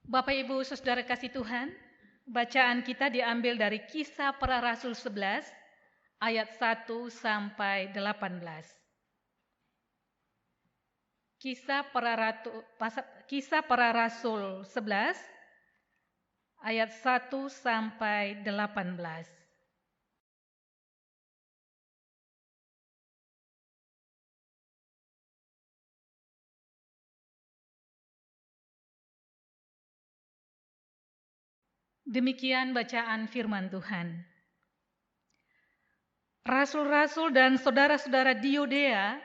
Bapak Ibu Saudara kasih Tuhan, bacaan kita diambil dari Kisah Para Rasul 11 ayat 1 sampai 18. Kisah Para Rasul 11 ayat 1 sampai 18. Demikian bacaan firman Tuhan. Rasul-rasul dan saudara-saudara di Yudea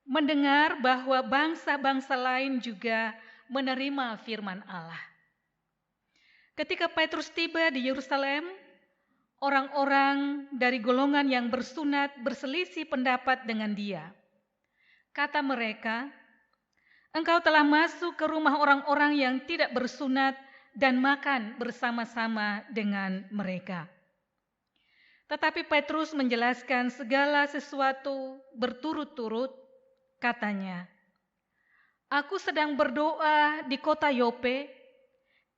mendengar bahwa bangsa-bangsa lain juga menerima firman Allah. Ketika Petrus tiba di Yerusalem, orang-orang dari golongan yang bersunat berselisih pendapat dengan dia. Kata mereka, "Engkau telah masuk ke rumah orang-orang yang tidak bersunat dan makan bersama-sama dengan mereka." Tetapi Petrus menjelaskan segala sesuatu berturut-turut. Katanya, "Aku sedang berdoa di kota Yope,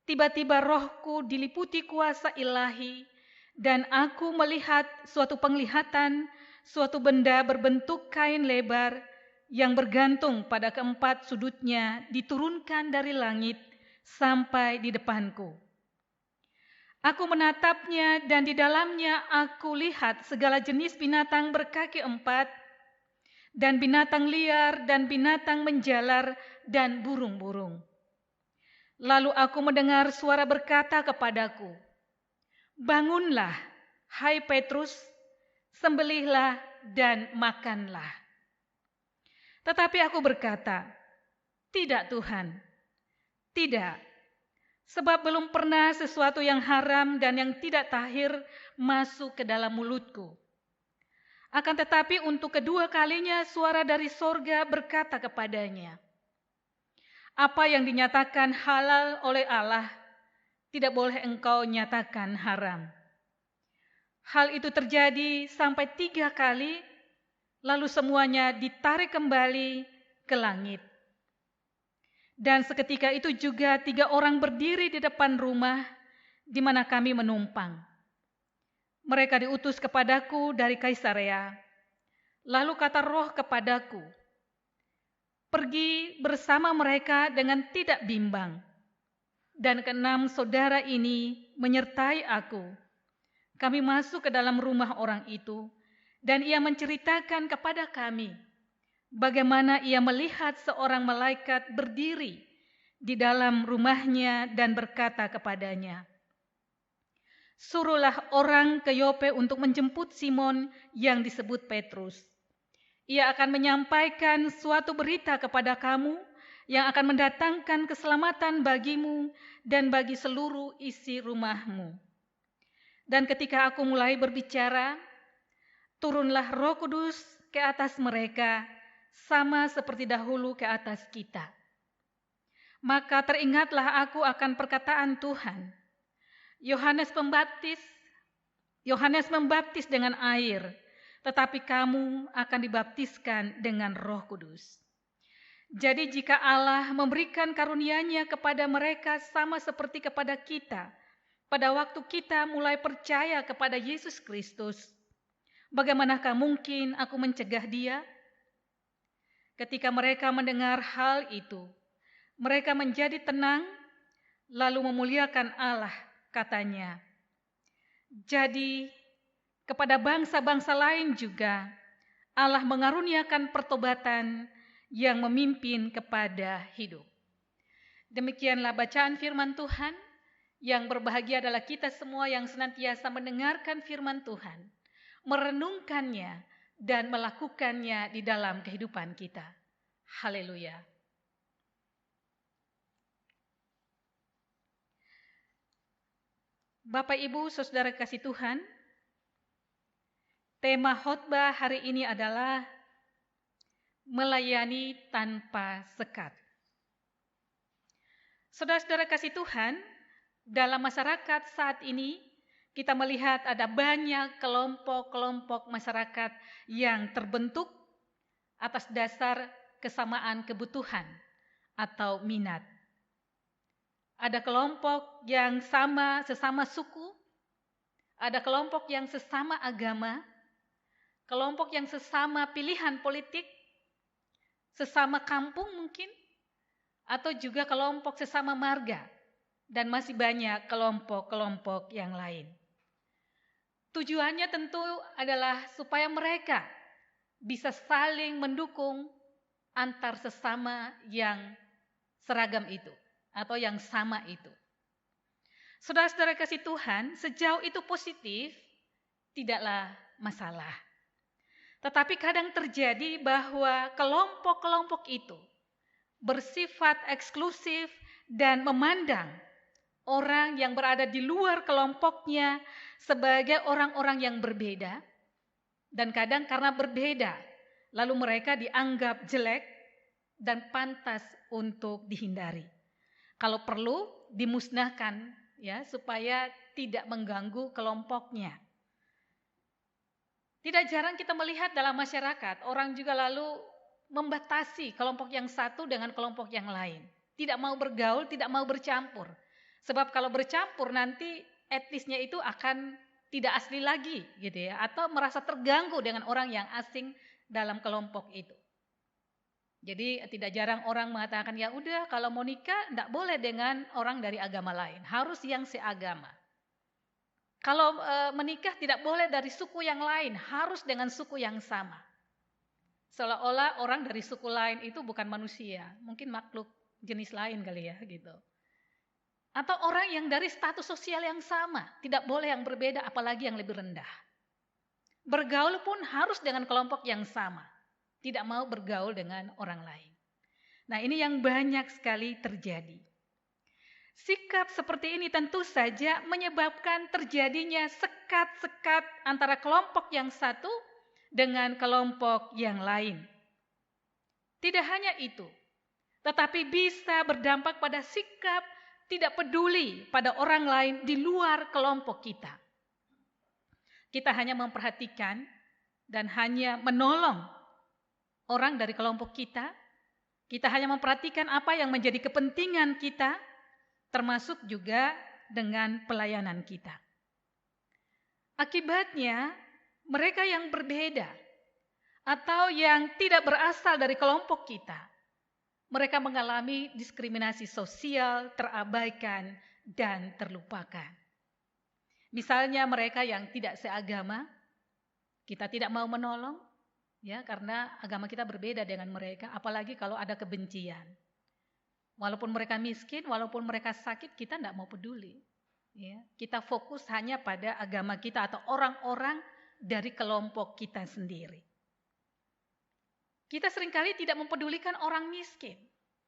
tiba-tiba rohku diliputi kuasa ilahi, dan aku melihat suatu penglihatan, suatu benda berbentuk kain lebar yang bergantung pada keempat sudutnya diturunkan dari langit sampai di depanku. Aku menatapnya dan di dalamnya aku lihat segala jenis binatang berkaki empat, dan binatang liar dan binatang menjalar dan burung-burung. Lalu aku mendengar suara berkata kepadaku, 'Bangunlah, hai Petrus, sembelihlah dan makanlah.' Tetapi aku berkata, 'Tidak Tuhan, tidak, sebab belum pernah sesuatu yang haram dan yang tidak tahir masuk ke dalam mulutku.' Akan tetapi untuk kedua kalinya suara dari sorga berkata kepadanya, 'Apa yang dinyatakan halal oleh Allah, tidak boleh engkau nyatakan haram.' Hal itu terjadi sampai 3 kali, lalu semuanya ditarik kembali ke langit. Dan seketika itu juga 3 orang berdiri di depan rumah di mana kami menumpang. Mereka diutus kepadaku dari Kaisarea. Lalu kata Roh kepadaku, 'Pergi bersama mereka dengan tidak bimbang.' Dan ke-6 saudara ini menyertai aku. Kami masuk ke dalam rumah orang itu, dan ia menceritakan kepada kami bagaimana ia melihat seorang malaikat berdiri di dalam rumahnya dan berkata kepadanya, 'Suruhlah orang ke Yope untuk menjemput Simon yang disebut Petrus. Ia akan menyampaikan suatu berita kepada kamu yang akan mendatangkan keselamatan bagimu dan bagi seluruh isi rumahmu.' Dan ketika aku mulai berbicara, turunlah Roh Kudus ke atas mereka, sama seperti dahulu ke atas kita. Maka teringatlah aku akan perkataan Tuhan. Yohanes membaptis dengan air, tetapi kamu akan dibaptiskan dengan Roh Kudus. Jadi jika Allah memberikan karunia-Nya kepada mereka sama seperti kepada kita, pada waktu kita mulai percaya kepada Yesus Kristus, bagaimanakah mungkin aku mencegah dia?" Ketika mereka mendengar hal itu, mereka menjadi tenang, lalu memuliakan Allah, katanya, "Jadi kepada bangsa-bangsa lain juga Allah mengaruniakan pertobatan yang memimpin kepada hidup." Demikianlah bacaan firman Tuhan. Yang berbahagia adalah kita semua yang senantiasa mendengarkan firman Tuhan, merenungkannya, dan melakukannya di dalam kehidupan kita. Haleluya. Bapak, Ibu, Saudara kasih Tuhan, tema khotbah hari ini adalah melayani tanpa sekat. Saudara-saudara kasih Tuhan, dalam masyarakat saat ini kita melihat ada banyak kelompok-kelompok masyarakat yang terbentuk atas dasar kesamaan kebutuhan atau minat. ada kelompok yang sesama suku, ada kelompok yang sesama agama, kelompok yang sesama pilihan politik, sesama kampung mungkin, atau juga kelompok sesama marga, dan masih banyak kelompok-kelompok yang lain. Tujuannya tentu adalah supaya mereka bisa saling mendukung antar sesama yang seragam itu atau yang sama itu. Saudara-saudara kasih Tuhan, sejauh itu positif, tidaklah masalah. Tetapi kadang terjadi bahwa kelompok-kelompok itu bersifat eksklusif dan memandang orang yang berada di luar kelompoknya sebagai orang-orang yang berbeda, dan kadang karena berbeda, lalu mereka dianggap jelek dan pantas untuk dihindari. Kalau perlu dimusnahkan, ya, supaya tidak mengganggu kelompoknya. Tidak jarang kita melihat dalam masyarakat, orang juga lalu membatasi kelompok yang satu dengan kelompok yang lain. Tidak mau bergaul, tidak mau bercampur. Sebab kalau bercampur nanti etnisnya itu akan tidak asli lagi gitu ya, atau merasa terganggu dengan orang yang asing dalam kelompok itu. Jadi tidak jarang orang mengatakan, ya udah kalau mau nikah tidak boleh dengan orang dari agama lain, harus yang seagama. Kalau menikah tidak boleh dari suku yang lain, harus dengan suku yang sama. Seolah-olah orang dari suku lain itu bukan manusia, mungkin makhluk jenis lain kali ya gitu. Atau orang yang dari status sosial yang sama, tidak boleh yang berbeda, apalagi yang lebih rendah. Bergaul pun harus dengan kelompok yang sama, tidak mau bergaul dengan orang lain. Nah, ini yang banyak sekali terjadi. Sikap seperti ini tentu saja menyebabkan terjadinya sekat-sekat antara kelompok yang satu dengan kelompok yang lain. Tidak hanya itu, tetapi bisa berdampak pada sikap tidak peduli pada orang lain di luar kelompok kita. Kita hanya memperhatikan dan hanya menolong orang dari kelompok kita. Kita hanya memperhatikan apa yang menjadi kepentingan kita, termasuk juga dengan pelayanan kita. Akibatnya, mereka yang berbeda atau yang tidak berasal dari kelompok kita, mereka mengalami diskriminasi sosial, terabaikan, dan terlupakan. Misalnya mereka yang tidak seagama, kita tidak mau menolong, ya, karena agama kita berbeda dengan mereka, apalagi kalau ada kebencian. Walaupun mereka miskin, walaupun mereka sakit, kita tidak mau peduli. Ya. Kita fokus hanya pada agama kita atau orang-orang dari kelompok kita sendiri. Kita seringkali tidak mempedulikan orang miskin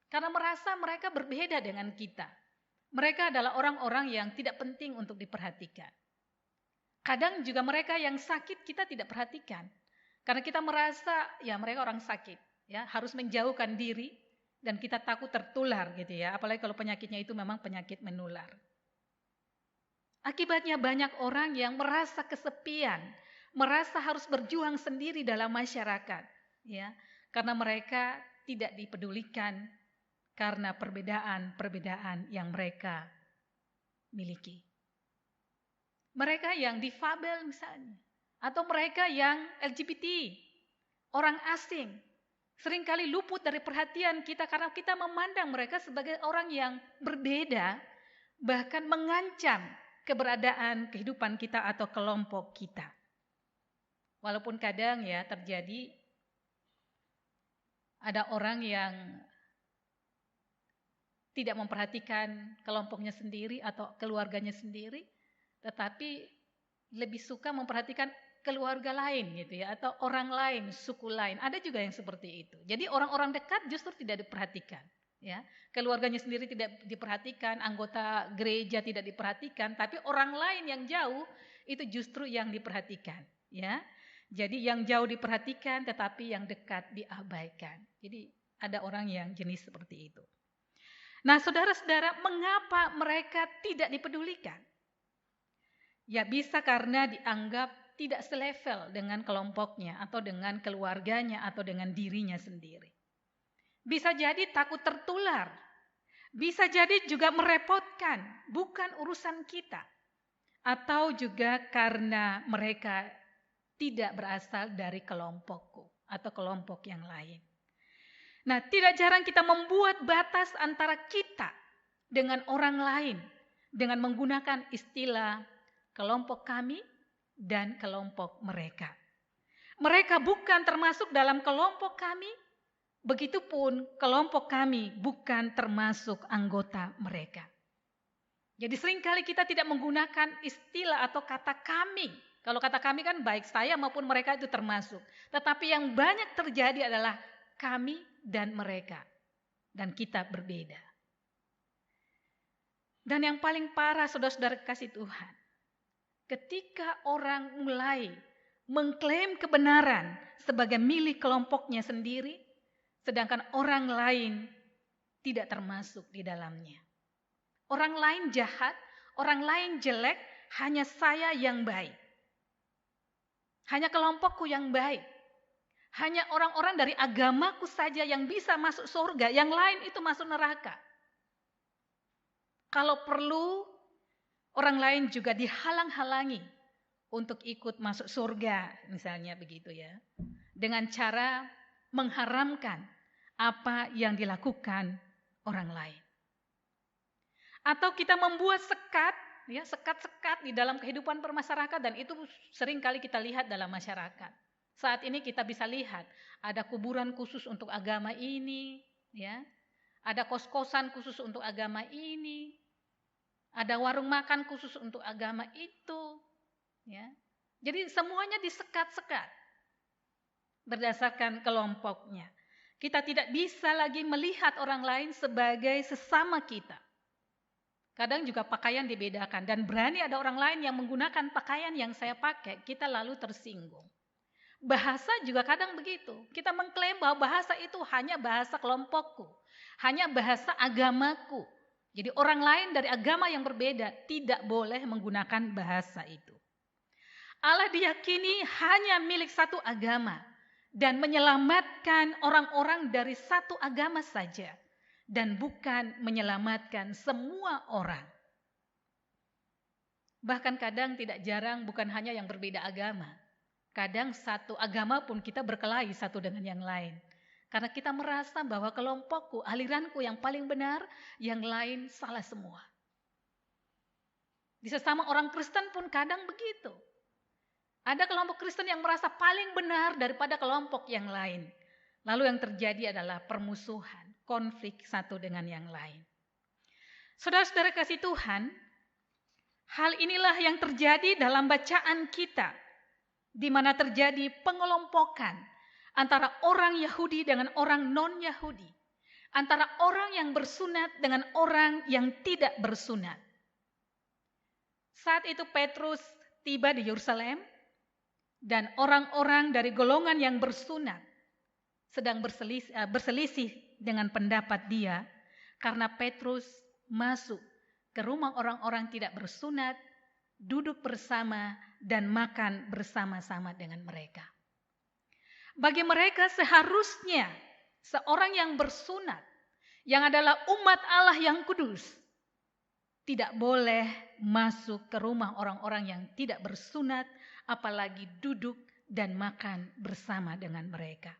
karena merasa mereka berbeda dengan kita. Mereka adalah orang-orang yang tidak penting untuk diperhatikan. Kadang juga mereka yang sakit kita tidak perhatikan karena kita merasa ya mereka orang sakit, ya harus menjauhkan diri dan kita takut tertular gitu ya. Apalagi kalau penyakitnya itu memang penyakit menular. Akibatnya banyak orang yang merasa kesepian, merasa harus berjuang sendiri dalam masyarakat, ya. Karena mereka tidak dipedulikan karena perbedaan-perbedaan yang mereka miliki. Mereka yang difabel misalnya, atau mereka yang LGBT, orang asing, seringkali luput dari perhatian kita karena kita memandang mereka sebagai orang yang berbeda, bahkan mengancam keberadaan kehidupan kita atau kelompok kita. Walaupun kadang ya terjadi ada orang yang tidak memperhatikan kelompoknya sendiri atau keluarganya sendiri, tetapi lebih suka memperhatikan keluarga lain gitu ya, atau orang lain, suku lain. Ada juga yang seperti itu. Jadi orang-orang dekat justru tidak diperhatikan, ya. Keluarganya sendiri tidak diperhatikan, anggota gereja tidak diperhatikan, tapi orang lain yang jauh itu justru yang diperhatikan, ya. Jadi yang jauh diperhatikan tetapi yang dekat diabaikan. Jadi ada orang yang jenis seperti itu. Nah, saudara-saudara, mengapa mereka tidak dipedulikan? Ya bisa karena dianggap tidak selevel dengan kelompoknya atau dengan keluarganya atau dengan dirinya sendiri. Bisa jadi takut tertular. Bisa jadi juga merepotkan, bukan urusan kita. Atau juga karena mereka tidak berasal dari kelompokku atau kelompok yang lain. Nah, tidak jarang kita membuat batas antara kita dengan orang lain dengan menggunakan istilah kelompok kami dan kelompok mereka. Mereka bukan termasuk dalam kelompok kami, begitupun kelompok kami bukan termasuk anggota mereka. Jadi seringkali kita tidak menggunakan istilah atau kata kami. Kalau kata kami kan baik saya maupun mereka itu termasuk. Tetapi yang banyak terjadi adalah kami dan mereka. Dan kita berbeda. Dan yang paling parah saudara-saudara kasih Tuhan. Ketika orang mulai mengklaim kebenaran sebagai milik kelompoknya sendiri. Sedangkan orang lain tidak termasuk di dalamnya. Orang lain jahat, orang lain jelek, hanya saya yang baik. Hanya kelompokku yang baik. Hanya orang-orang dari agamaku saja yang bisa masuk surga, yang lain itu masuk neraka. Kalau perlu, orang lain juga dihalang-halangi untuk ikut masuk surga, misalnya begitu ya. Dengan cara mengharamkan apa yang dilakukan orang lain. Atau kita membuat sekat-sekat di dalam kehidupan bermasyarakat dan itu sering kali kita lihat dalam masyarakat. Saat ini kita bisa lihat ada kuburan khusus untuk agama ini, ya. Ada kos-kosan khusus untuk agama ini. Ada warung makan khusus untuk agama itu, ya. Jadi semuanya disekat-sekat berdasarkan kelompoknya. Kita tidak bisa lagi melihat orang lain sebagai sesama kita. Kadang juga pakaian dibedakan dan berani ada orang lain yang menggunakan pakaian yang saya pakai, kita lalu tersinggung. Bahasa juga kadang begitu. Kita mengklaim bahwa bahasa itu hanya bahasa kelompokku, hanya bahasa agamaku. Jadi orang lain dari agama yang berbeda tidak boleh menggunakan bahasa itu. Allah diyakini hanya milik satu agama dan menyelamatkan orang-orang dari satu agama saja. Dan bukan menyelamatkan semua orang. Bahkan kadang tidak jarang bukan hanya yang berbeda agama. Kadang satu agama pun kita berkelahi satu dengan yang lain. Karena kita merasa bahwa kelompokku, aliranku yang paling benar, yang lain salah semua. Di sesama orang Kristen pun kadang begitu. Ada kelompok Kristen yang merasa paling benar daripada kelompok yang lain. Lalu yang terjadi adalah permusuhan. Konflik satu dengan yang lain. Saudara-saudara kasih Tuhan, hal inilah yang terjadi dalam bacaan kita, di mana terjadi pengelompokan antara orang Yahudi dengan orang non-Yahudi, antara orang yang bersunat dengan orang yang tidak bersunat. Saat itu Petrus tiba di Yerusalem, dan orang-orang dari golongan yang bersunat sedang berselisih dengan pendapat dia, karena Petrus masuk ke rumah orang-orang tidak bersunat, duduk bersama dan makan bersama-sama dengan mereka. Bagi mereka seharusnya seorang yang bersunat, yang adalah umat Allah yang kudus, tidak boleh masuk ke rumah orang-orang yang tidak bersunat, apalagi duduk dan makan bersama dengan mereka.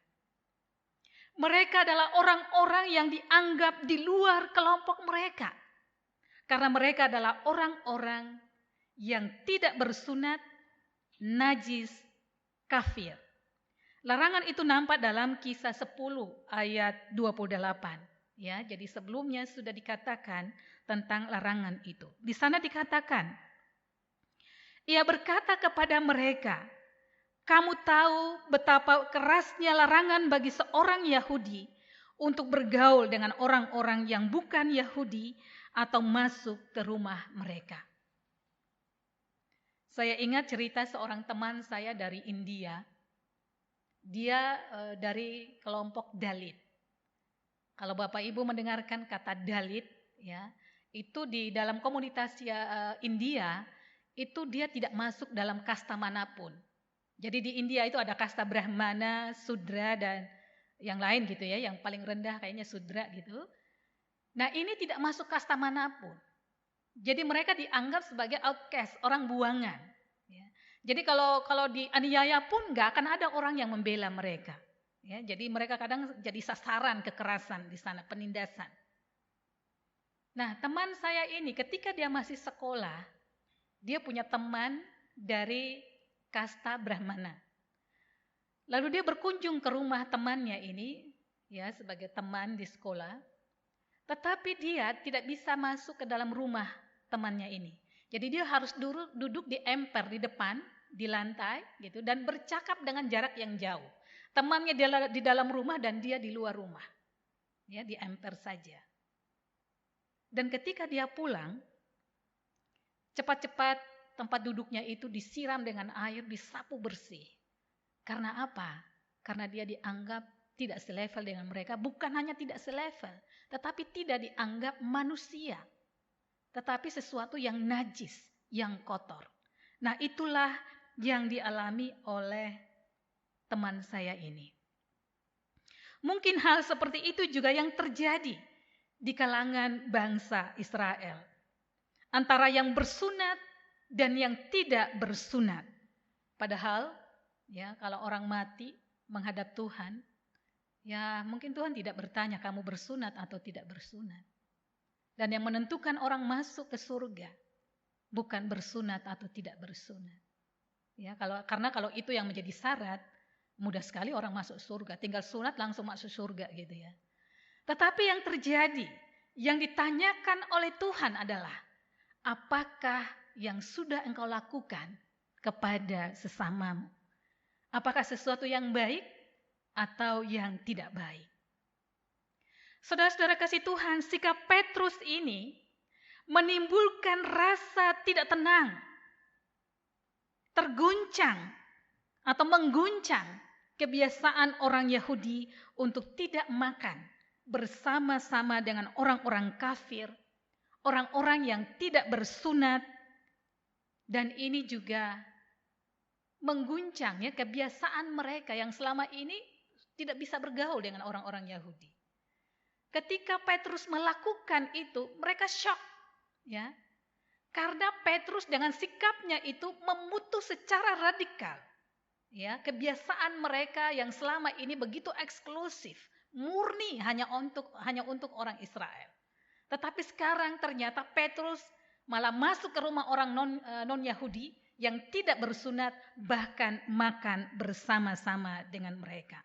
Mereka adalah orang-orang yang dianggap di luar kelompok mereka. Karena mereka adalah orang-orang yang tidak bersunat, najis, kafir. Larangan itu nampak dalam Kisah 10 ayat 28. Ya, jadi sebelumnya sudah dikatakan tentang larangan itu. Di sana dikatakan, ia berkata kepada mereka, kamu tahu betapa kerasnya larangan bagi seorang Yahudi untuk bergaul dengan orang-orang yang bukan Yahudi atau masuk ke rumah mereka. Saya ingat cerita seorang teman saya dari India. Dia dari kelompok Dalit. Kalau Bapak Ibu mendengarkan kata Dalit, ya, itu di dalam komunitas India, itu dia tidak masuk dalam kasta manapun. Jadi di India itu ada kasta Brahmana, Sudra dan yang lain gitu ya, yang paling rendah kayaknya Sudra gitu. Nah, ini tidak masuk kasta manapun. Jadi mereka dianggap sebagai outcast, orang buangan. Ya. Jadi kalau dianiaya pun nggak akan ada orang yang membela mereka. Ya, jadi mereka kadang jadi sasaran kekerasan di sana, penindasan. Nah, teman saya ini ketika dia masih sekolah, dia punya teman dari kasta Brahmana. Lalu dia berkunjung ke rumah temannya ini, ya sebagai teman di sekolah. Tetapi dia tidak bisa masuk ke dalam rumah temannya ini. Jadi dia harus duduk di emper di depan, di lantai gitu, dan bercakap dengan jarak yang jauh. Temannya di dalam rumah dan dia di luar rumah. Ya, di emper saja. Dan ketika dia pulang, cepat-cepat tempat duduknya itu disiram dengan air, disapu bersih. Karena apa? Karena dia dianggap tidak selevel dengan mereka. Bukan hanya tidak selevel, tetapi tidak dianggap manusia. Tetapi sesuatu yang najis, yang kotor. Nah, itulah yang dialami oleh teman saya ini. Mungkin hal seperti itu juga yang terjadi di kalangan bangsa Israel. Antara yang bersunat dan yang tidak bersunat. Padahal ya, kalau orang mati menghadap Tuhan, ya mungkin Tuhan tidak bertanya kamu bersunat atau tidak bersunat. Dan yang menentukan orang masuk ke surga bukan bersunat atau tidak bersunat. Ya, karena kalau itu yang menjadi syarat, mudah sekali orang masuk surga. Tinggal sunat langsung masuk surga gitu ya. Tetapi yang terjadi, yang ditanyakan oleh Tuhan adalah, apakah yang sudah engkau lakukan kepada sesamamu? Apakah sesuatu yang baik atau yang tidak baik? Saudara-saudara kasih Tuhan, sikap Petrus ini menimbulkan rasa tidak tenang, terguncang atau mengguncang kebiasaan orang Yahudi untuk tidak makan bersama-sama dengan orang-orang kafir, orang-orang yang tidak bersunat, dan ini juga mengguncang ya kebiasaan mereka yang selama ini tidak bisa bergaul dengan orang-orang Yahudi. Ketika Petrus melakukan itu, mereka shock ya. Karena Petrus dengan sikapnya itu memutus secara radikal ya kebiasaan mereka yang selama ini begitu eksklusif, murni hanya untuk orang Israel. Tetapi sekarang ternyata Petrus malah masuk ke rumah orang non Yahudi yang tidak bersunat, bahkan makan bersama-sama dengan mereka.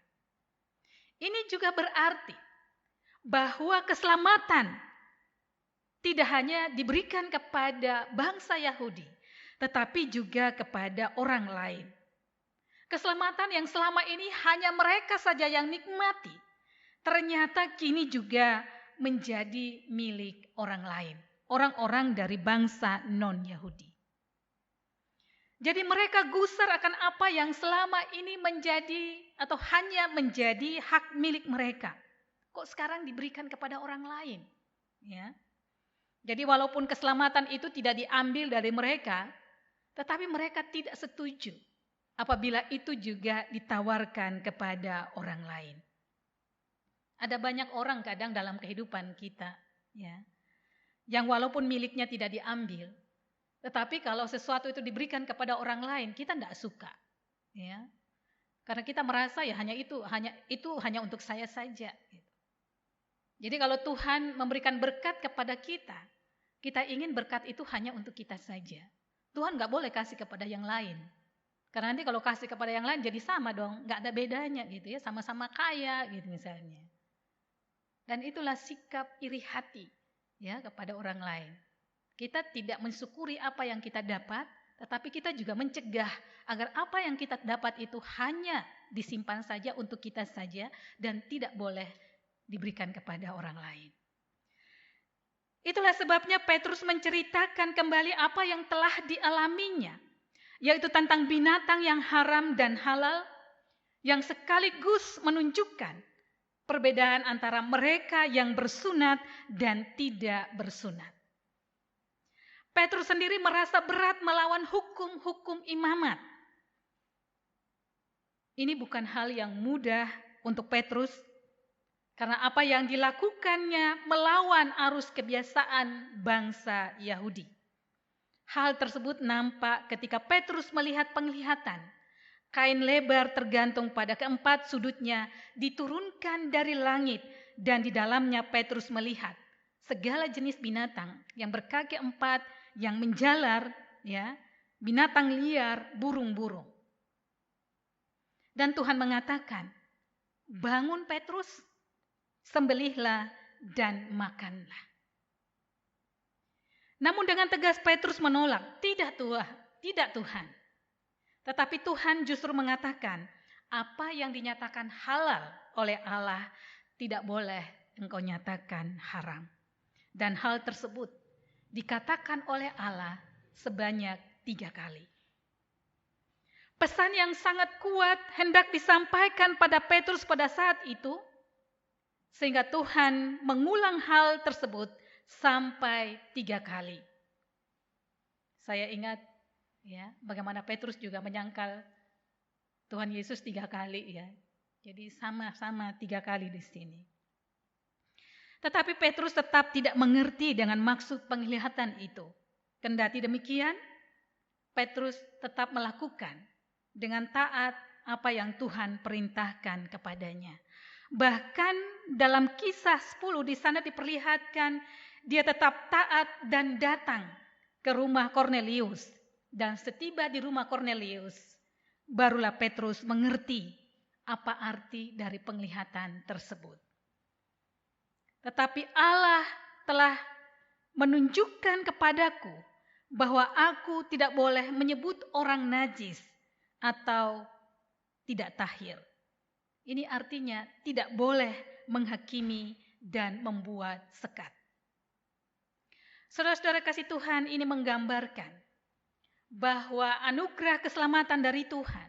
Ini juga berarti bahwa keselamatan tidak hanya diberikan kepada bangsa Yahudi, tetapi juga kepada orang lain. Keselamatan yang selama ini hanya mereka saja yang nikmati, ternyata kini juga menjadi milik orang lain, orang-orang dari bangsa non-Yahudi. Jadi mereka gusar akan apa yang selama ini menjadi atau hanya menjadi hak milik mereka. Kok sekarang diberikan kepada orang lain? Ya. Jadi walaupun keselamatan itu tidak diambil dari mereka, tetapi mereka tidak setuju apabila itu juga ditawarkan kepada orang lain. Ada banyak orang kadang dalam kehidupan kita, ya, yang walaupun miliknya tidak diambil, tetapi kalau sesuatu itu diberikan kepada orang lain, kita tidak suka, ya, karena kita merasa ya itu hanya untuk saya saja. Gitu. Jadi kalau Tuhan memberikan berkat kepada kita, kita ingin berkat itu hanya untuk kita saja. Tuhan nggak boleh kasih kepada yang lain, karena nanti kalau kasih kepada yang lain jadi sama dong, nggak ada bedanya gitu ya, sama-sama kaya gitu misalnya. Dan itulah sikap iri hati ya kepada orang lain. Kita tidak mensyukuri apa yang kita dapat, tetapi kita juga mencegah agar apa yang kita dapat itu hanya disimpan saja untuk kita saja dan tidak boleh diberikan kepada orang lain. Itulah sebabnya Petrus menceritakan kembali apa yang telah dialaminya, yaitu tentang binatang yang haram dan halal, yang sekaligus menunjukkan perbedaan antara mereka yang bersunat dan tidak bersunat. Petrus sendiri merasa berat melawan hukum-hukum imamat. Ini bukan hal yang mudah untuk Petrus, Karena apa yang dilakukannya melawan arus kebiasaan bangsa Yahudi. Hal tersebut nampak ketika Petrus melihat penglihatan. Kain lebar tergantung pada keempat sudutnya diturunkan dari langit, dan di dalamnya Petrus melihat segala jenis binatang yang berkaki empat, yang menjalar, ya, binatang liar, burung-burung. Dan Tuhan mengatakan, bangun Petrus, sembelihlah dan makanlah. Namun dengan tegas Petrus menolak, tidak Tuhan. Tetapi Tuhan justru mengatakan, apa yang dinyatakan halal oleh Allah tidak boleh engkau nyatakan haram. Dan hal tersebut dikatakan oleh Allah sebanyak 3 kali. Pesan yang sangat kuat hendak disampaikan pada Petrus pada saat itu, sehingga Tuhan mengulang hal tersebut sampai 3 kali. Saya ingat, ya, bagaimana Petrus juga menyangkal Tuhan Yesus 3 kali, ya. Jadi sama-sama 3 kali di sini. Tetapi Petrus tetap tidak mengerti dengan maksud penglihatan itu. Kendati demikian, Petrus tetap melakukan dengan taat apa yang Tuhan perintahkan kepadanya. Bahkan dalam Kisah 10 di sana diperlihatkan dia tetap taat dan datang ke rumah Kornelius. Dan setiba di rumah Kornelius, barulah Petrus mengerti apa arti dari penglihatan tersebut. Tetapi Allah telah menunjukkan kepadaku bahwa aku tidak boleh menyebut orang najis atau tidak tahir. Ini artinya tidak boleh menghakimi dan membuat sekat. Saudara-saudara kasih Tuhan, ini menggambarkan bahwa anugerah keselamatan dari Tuhan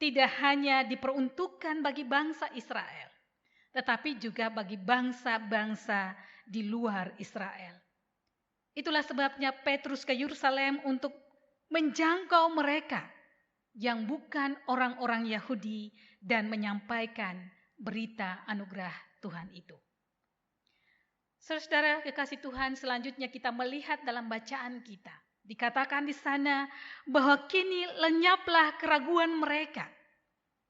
tidak hanya diperuntukkan bagi bangsa Israel, tetapi juga bagi bangsa-bangsa di luar Israel. Itulah sebabnya Petrus ke Yerusalem untuk menjangkau mereka yang bukan orang-orang Yahudi dan menyampaikan berita anugerah Tuhan itu. Saudara kekasih Tuhan, selanjutnya kita melihat dalam bacaan kita. Dikatakan di sana bahwa kini lenyaplah keraguan mereka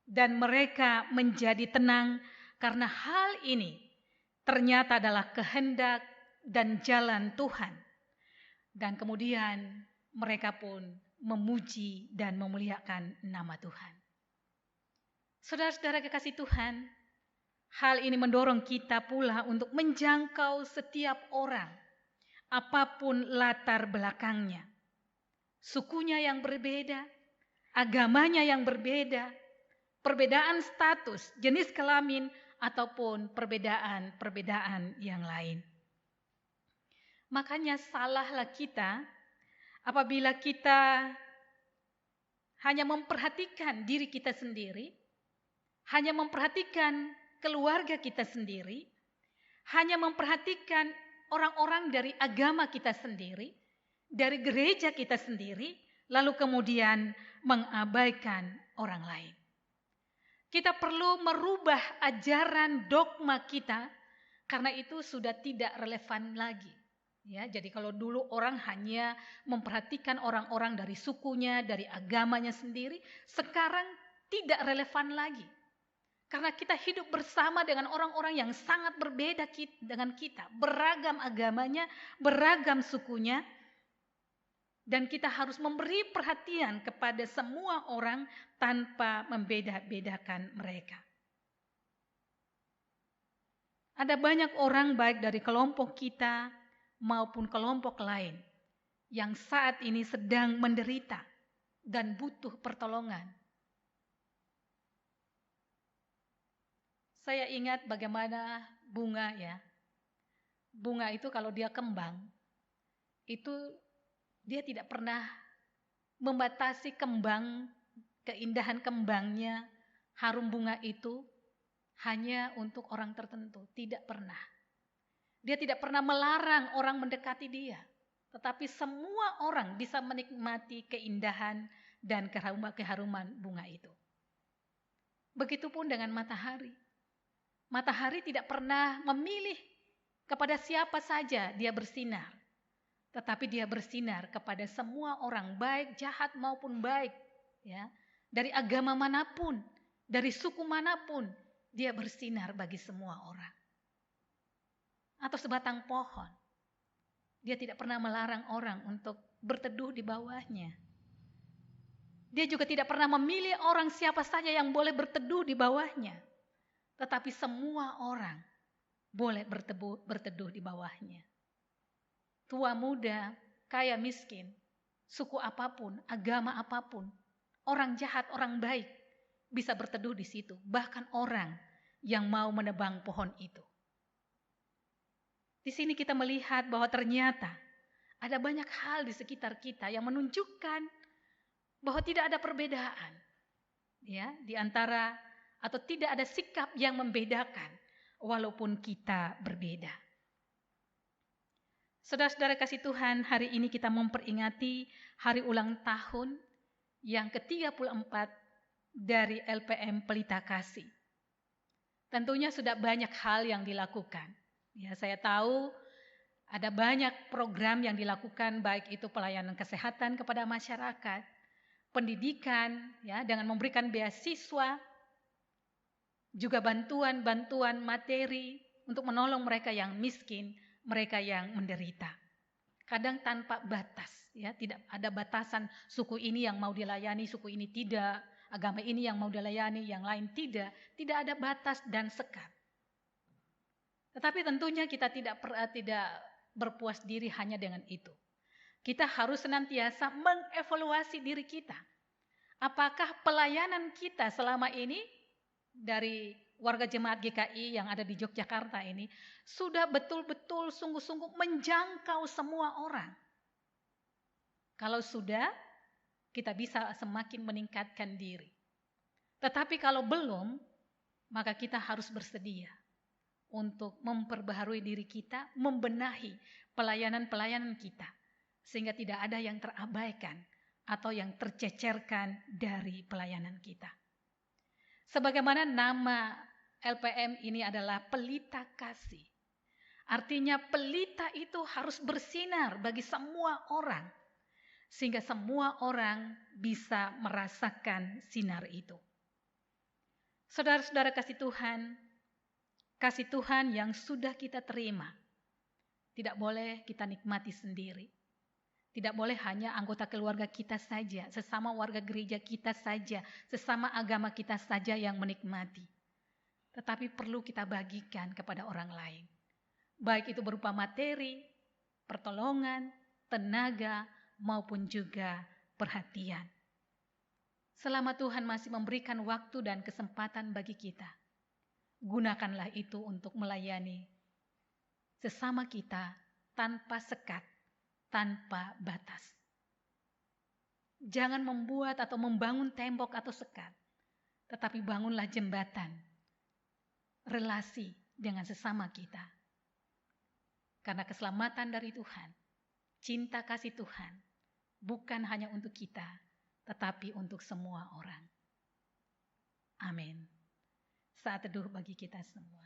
dan mereka menjadi tenang karena hal ini ternyata adalah kehendak dan jalan Tuhan. Dan kemudian mereka pun memuji dan memuliakan nama Tuhan. Saudara-saudara kekasih Tuhan, hal ini mendorong kita pula untuk menjangkau setiap orang, apapun latar belakangnya. Sukunya yang berbeda, agamanya yang berbeda, perbedaan status, jenis kelamin, ataupun perbedaan yang lain. Makanya salahlah kita apabila kita hanya memperhatikan diri kita sendiri, hanya memperhatikan keluarga kita sendiri, hanya memperhatikan orang-orang dari agama kita sendiri, dari gereja kita sendiri, lalu kemudian mengabaikan orang lain. Kita perlu merubah ajaran dogma kita, karena itu sudah tidak relevan lagi. Ya, jadi kalau dulu orang hanya memperhatikan orang-orang dari sukunya, dari agamanya sendiri, sekarang tidak relevan lagi. Karena kita hidup bersama dengan orang-orang yang sangat berbeda dengan kita, beragam agamanya, beragam sukunya, dan kita harus memberi perhatian kepada semua orang tanpa membeda-bedakan mereka. Ada banyak orang baik dari kelompok kita maupun kelompok lain yang saat ini sedang menderita dan butuh pertolongan. Saya ingat bagaimana bunga, ya. Bunga itu kalau dia kembang, itu dia tidak pernah membatasi keindahan kembangnya, harum bunga itu hanya untuk orang tertentu, tidak pernah. Dia tidak pernah melarang orang mendekati dia, tetapi semua orang bisa menikmati keindahan dan keharuman bunga itu. Begitupun dengan matahari. Matahari tidak pernah memilih kepada siapa saja dia bersinar. Tetapi dia bersinar kepada semua orang, baik jahat maupun baik. Ya, dari agama manapun, dari suku manapun, dia bersinar bagi semua orang. Atau sebatang pohon, dia tidak pernah melarang orang untuk berteduh di bawahnya. Dia juga tidak pernah memilih orang siapa saja yang boleh berteduh di bawahnya. Tetapi semua orang boleh berteduh di bawahnya. Tua muda, kaya miskin, suku apapun, agama apapun, orang jahat, orang baik bisa berteduh di situ. Bahkan orang yang mau menebang pohon itu. Di sini kita melihat bahwa ternyata ada banyak hal di sekitar kita yang menunjukkan bahwa tidak ada perbedaan, ya, di antara atau tidak ada sikap yang membedakan walaupun kita berbeda. Saudara-saudara kasih Tuhan, hari ini kita memperingati hari ulang tahun yang ke-34 dari LPM Pelita Kasih. Tentunya sudah banyak hal yang dilakukan. Ya, saya tahu ada banyak program yang dilakukan, baik itu pelayanan kesehatan kepada masyarakat, pendidikan, ya, dengan memberikan beasiswa, juga bantuan-bantuan materi untuk menolong mereka yang miskin, mereka yang menderita. Kadang tanpa batas, ya, tidak ada batasan suku ini yang mau dilayani, suku ini tidak, agama ini yang mau dilayani, yang lain tidak ada batas dan sekat. Tetapi tentunya kita tidak berpuas diri hanya dengan itu. Kita harus senantiasa mengevaluasi diri kita. Apakah pelayanan kita selama ini dari warga jemaat GKI yang ada di Yogyakarta ini sudah betul-betul sungguh-sungguh menjangkau semua orang? Kalau sudah, kita bisa semakin meningkatkan diri. Tetapi kalau belum, maka kita harus bersedia untuk memperbaharui diri kita, membenahi pelayanan-pelayanan kita, sehingga tidak ada yang terabaikan atau yang tercecerkan dari pelayanan kita. Sebagaimana nama LPM ini adalah Pelita Kasih. Artinya pelita itu harus bersinar bagi semua orang, sehingga semua orang bisa merasakan sinar itu. Saudara-saudara kasih Tuhan yang sudah kita terima, tidak boleh kita nikmati sendiri. Tidak boleh hanya anggota keluarga kita saja, sesama warga gereja kita saja, sesama agama kita saja yang menikmati. Tetapi perlu kita bagikan kepada orang lain. Baik itu berupa materi, pertolongan, tenaga, maupun juga perhatian. Selama Tuhan masih memberikan waktu dan kesempatan bagi kita, gunakanlah itu untuk melayani sesama kita tanpa sekat, tanpa batas. Jangan membuat atau membangun tembok atau sekat, tetapi bangunlah jembatan, relasi dengan sesama kita. Karena keselamatan dari Tuhan, cinta kasih Tuhan, bukan hanya untuk kita, tetapi untuk semua orang. Amin. Saat teduh bagi kita semua.